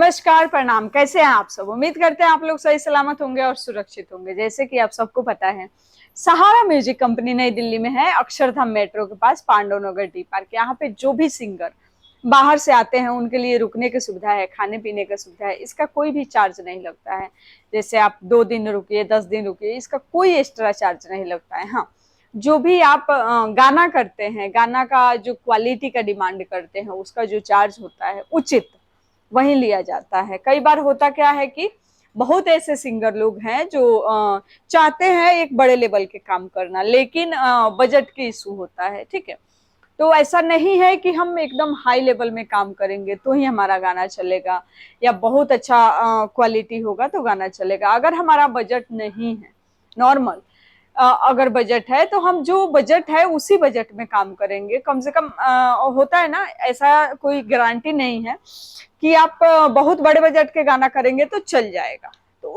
नमस्कार, प्रणाम। कैसे हैं आप सब? उम्मीद करते हैं आप लोग सही सलामत होंगे और सुरक्षित होंगे। जैसे कि आप सबको पता है, सहारा म्यूजिक कंपनी नई दिल्ली में है, अक्षरधाम मेट्रो के पास, पांडव नगर टी पार्क। यहाँ पे जो भी सिंगर बाहर से आते हैं उनके लिए रुकने की सुविधा है, खाने पीने की सुविधा है। इसका कोई भी चार्ज नहीं लगता है। जैसे आप 2 दिन रुकिए, 10 दिन रुकिए, इसका कोई एक्स्ट्रा चार्ज नहीं लगता है। हाँ, जो भी आप गाना करते हैं, गाना का जो क्वालिटी का डिमांड करते हैं, उसका जो चार्ज होता है उचित वही लिया जाता है। कई बार होता क्या है कि बहुत ऐसे सिंगर लोग हैं जो चाहते हैं एक बड़े लेवल के काम करना, लेकिन बजट की इशू होता है। ठीक है, तो ऐसा नहीं है कि हम एकदम हाई लेवल में काम करेंगे तो ही हमारा गाना चलेगा या बहुत अच्छा क्वालिटी होगा तो गाना चलेगा। अगर हमारा बजट नहीं है, नॉर्मल अगर बजट है, तो हम जो बजट है उसी बजट में काम करेंगे। कम से कम होता है ना, ऐसा कोई गारंटी नहीं है कि आप बहुत बड़े बजट के गाना करेंगे तो चल जाएगा। तो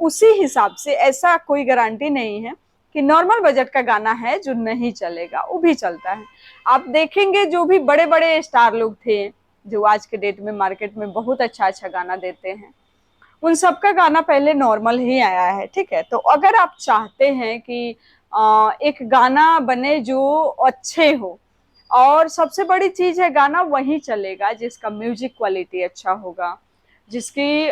उसी हिसाब से ऐसा कोई गारंटी नहीं है कि नॉर्मल बजट का गाना है जो नहीं चलेगा, वो भी चलता है। आप देखेंगे जो भी बड़े बड़े स्टार लोग थे जो आज के डेट में मार्केट में बहुत अच्छा अच्छा गाना देते हैं, उन सबका गाना पहले नॉर्मल ही आया है। ठीक है, तो अगर आप चाहते हैं कि एक गाना बने जो अच्छे हो, और सबसे बड़ी चीज है गाना वही चलेगा जिसका म्यूजिक क्वालिटी अच्छा होगा, जिसकी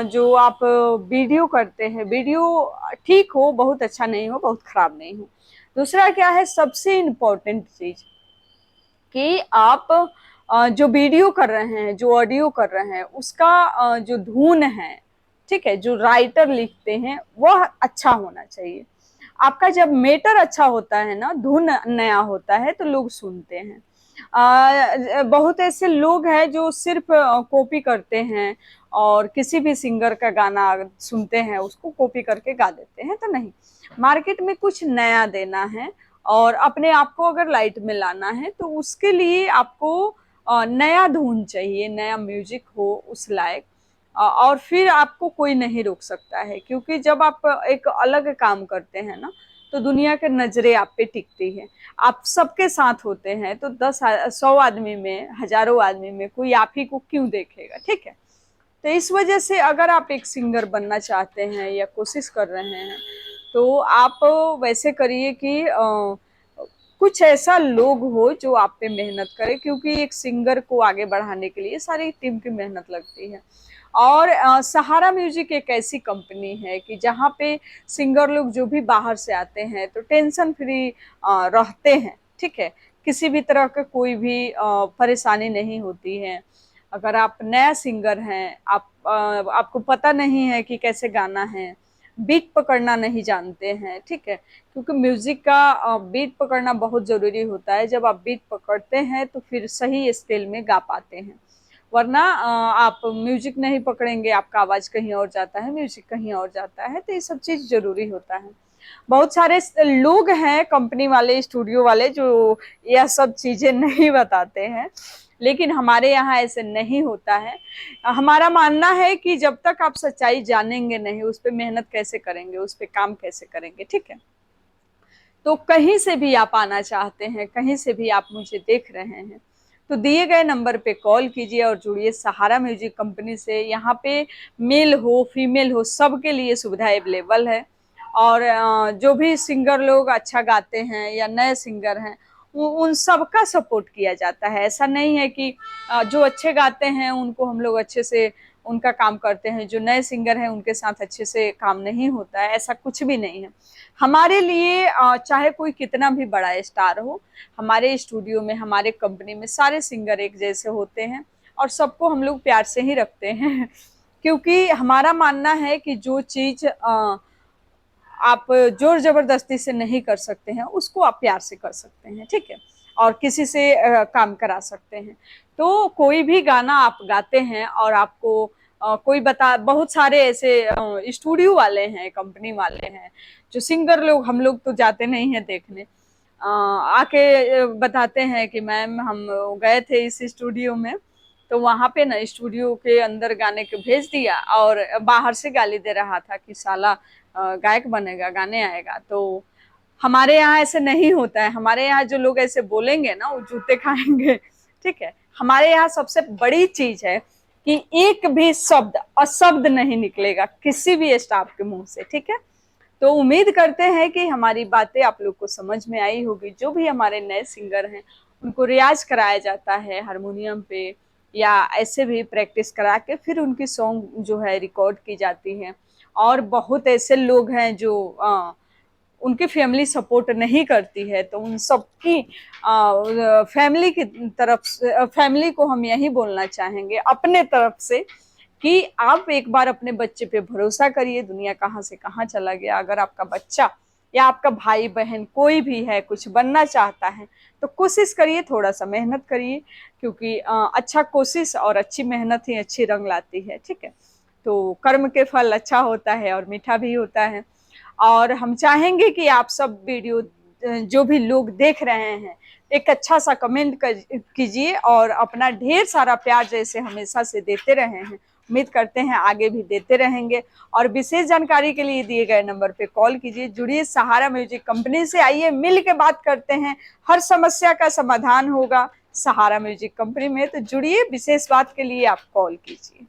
जो आप वीडियो करते हैं, वीडियो ठीक हो, बहुत अच्छा नहीं हो, बहुत खराब नहीं हो। दूसरा क्या है, सबसे इम्पोर्टेंट चीज कि आप जो वीडियो कर रहे हैं, जो ऑडियो कर रहे हैं, उसका जो धुन है, ठीक है, जो राइटर लिखते हैं वह अच्छा होना चाहिए। आपका जब मैटर अच्छा होता है ना, धुन नया होता है तो लोग सुनते हैं। बहुत ऐसे लोग हैं जो सिर्फ कॉपी करते हैं और किसी भी सिंगर का गाना सुनते हैं उसको कॉपी करके गा देते हैं। तो नहीं, मार्केट में कुछ नया देना है और अपने आप को अगर लाइट में लाना है तो उसके लिए आपको नया धुन चाहिए, नया म्यूजिक हो उस लायक। और फिर आपको कोई नहीं रोक सकता है, क्योंकि जब आप एक अलग काम करते हैं ना, तो दुनिया के नजरें आप पे टिकती है। आप सबके साथ होते हैं तो 100 आदमी में, हजारों आदमी में कोई आप ही को क्यों देखेगा। ठीक है, तो इस वजह से अगर आप एक सिंगर बनना चाहते हैं या कोशिश कर रहे हैं तो आप वैसे करिए कि कुछ ऐसा लोग हो जो आप पे मेहनत करे, क्योंकि एक सिंगर को आगे बढ़ाने के लिए सारी टीम की मेहनत लगती है। और सहारा म्यूजिक एक ऐसी कंपनी है कि जहाँ पे सिंगर लोग जो भी बाहर से आते हैं तो टेंशन फ्री रहते हैं। ठीक है, किसी भी तरह का कोई भी परेशानी नहीं होती है। अगर आप नया सिंगर हैं, आपको पता नहीं है कि कैसे गाना है, बीट पकड़ना नहीं जानते हैं, ठीक है, क्योंकि म्यूजिक का बीट पकड़ना बहुत जरूरी होता है। जब आप बीट पकड़ते हैं तो फिर सही स्केल में गा पाते हैं, वरना आप म्यूजिक नहीं पकड़ेंगे, आपका आवाज कहीं और जाता है, म्यूजिक कहीं और जाता है। तो ये सब चीज जरूरी होता है। बहुत सारे लोग हैं कंपनी वाले, स्टूडियो वाले, जो यह सब चीजें नहीं बताते हैं, लेकिन हमारे यहाँ ऐसे नहीं होता है। हमारा मानना है कि जब तक आप सच्चाई जानेंगे नहीं, उस पर मेहनत कैसे करेंगे, उस पर काम कैसे करेंगे। ठीक है, तो कहीं से भी आप आना चाहते हैं, कहीं से भी आप मुझे देख रहे हैं, तो दिए गए नंबर पे कॉल कीजिए और जुड़िए सहारा म्यूजिक कंपनी से। यहाँ पे मेल हो फीमेल हो सबके लिए सुविधा अवेलेबल है। और जो भी सिंगर लोग अच्छा गाते हैं या नए सिंगर हैं, उन सबका सपोर्ट किया जाता है। ऐसा नहीं है कि जो अच्छे गाते हैं उनको हम लोग अच्छे से उनका काम करते हैं, जो नए सिंगर हैं उनके साथ अच्छे से काम नहीं होता है, ऐसा कुछ भी नहीं है। हमारे लिए चाहे कोई कितना भी बड़ा स्टार हो, हमारे स्टूडियो में, हमारे कंपनी में सारे सिंगर एक जैसे होते हैं और सबको हम लोग प्यार से ही रखते हैं। क्योंकि हमारा मानना है कि जो चीज आप जोर जबरदस्ती से नहीं कर सकते हैं उसको आप प्यार से कर सकते हैं। ठीक है, और किसी से काम करा सकते हैं। तो कोई भी गाना आप गाते हैं और आपको कोई बता, बहुत सारे ऐसे स्टूडियो वाले हैं, कंपनी वाले हैं, जो सिंगर लोग, हम लोग तो जाते नहीं हैं देखने, आके बताते हैं कि मैम हम गए थे इस स्टूडियो में, तो वहां पे ना स्टूडियो के अंदर गाने को भेज दिया और बाहर से गाली दे रहा था कि साला गायक बनेगा, गाने आएगा। तो हमारे यहाँ ऐसे नहीं होता है। हमारे यहाँ जो लोग ऐसे बोलेंगे ना वो जूते खाएंगे। ठीक है, हमारे यहाँ सबसे बड़ी चीज है कि एक भी शब्द अशब्द नहीं निकलेगा किसी भी स्टाफ के मुंह से, ठीक है। तो उम्मीद करते हैं कि हमारी बातें आप लोग को समझ में आई होगी। जो भी हमारे नए सिंगर हैं उनको रियाज कराया जाता है हारमोनियम पे, या ऐसे भी प्रैक्टिस करा के फिर उनकी सॉन्ग जो है रिकॉर्ड की जाती है। और बहुत ऐसे लोग हैं जो उनकी फैमिली सपोर्ट नहीं करती है, तो उन सबकी फैमिली की तरफ से, फैमिली को हम यही बोलना चाहेंगे अपने तरफ से कि आप एक बार अपने बच्चे पे भरोसा करिए। दुनिया कहाँ से कहाँ चला गया। अगर आपका बच्चा या आपका भाई बहन कोई भी है कुछ बनना चाहता है तो कोशिश करिए, थोड़ा सा मेहनत करिए, क्योंकि अच्छा कोशिश और अच्छी मेहनत ही अच्छी रंग लाती है, ठीक है। तो कर्म के फल अच्छा होता है और मीठा भी होता है। और हम चाहेंगे कि आप सब वीडियो जो भी लोग देख रहे हैं एक अच्छा सा कमेंट कीजिए और अपना ढेर सारा प्यार जैसे हमेशा से देते रहे हैं, उम्मीद करते हैं आगे भी देते रहेंगे। और विशेष जानकारी के लिए दिए गए नंबर पे कॉल कीजिए। जुड़िए सहारा म्यूजिक कंपनी से, आइए मिल के बात करते हैं, हर समस्या का समाधान होगा सहारा म्यूजिक कंपनी में। तो जुड़िए, विशेष बात के लिए आप कॉल कीजिए।